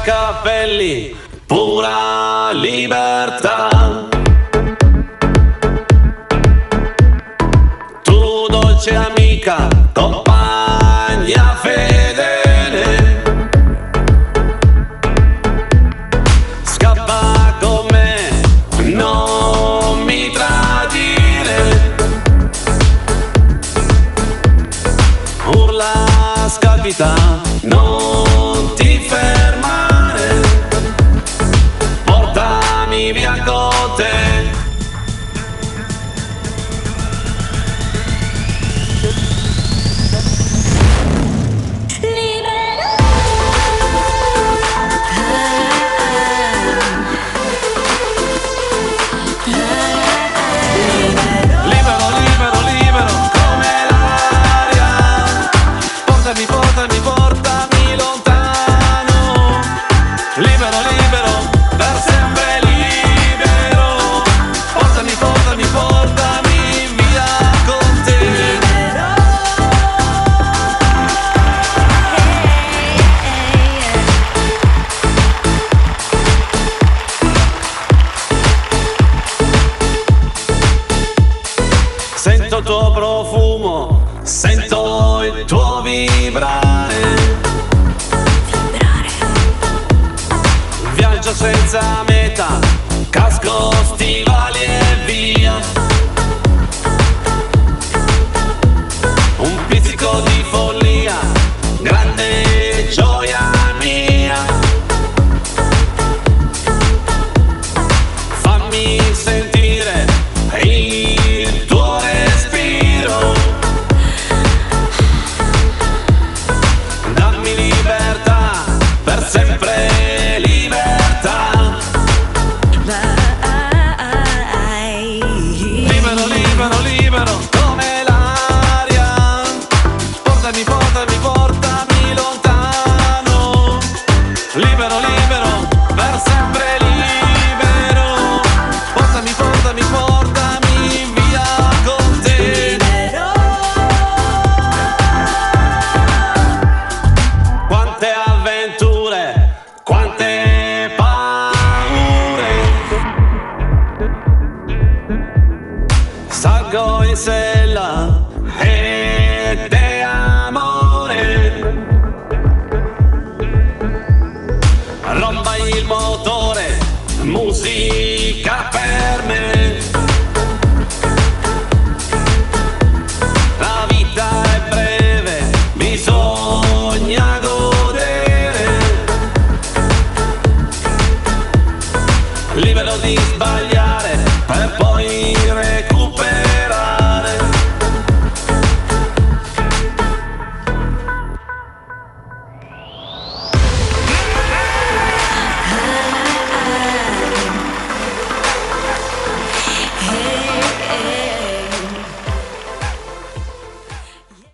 capelli, pura libertà. Tu dolce amica, compagna fedele, scappa con me, non mi tradire. Urla, scapita, non ti fermare, portami via con te. Portami lontano, libero, libero, per sempre libero. Portami via con te. Sento il tuo profumo, sento il tuo vibrare. Viaggio senza meta, casco, stivali e via. Un pizzico di follia, grande gioia mia. Fammi sentire il tuo respiro. Dammi libertà, per sempre libertà. Libero, libero, libero, come l'aria. Portami lontano. Libero, libero, per sempre libero. Portami via con te. Quante avventure, quante paure. Salgo in sella ed è amore. Rompa il motore, musica per me. La vita è breve, bisogna godere. Libero di sbagliare per poi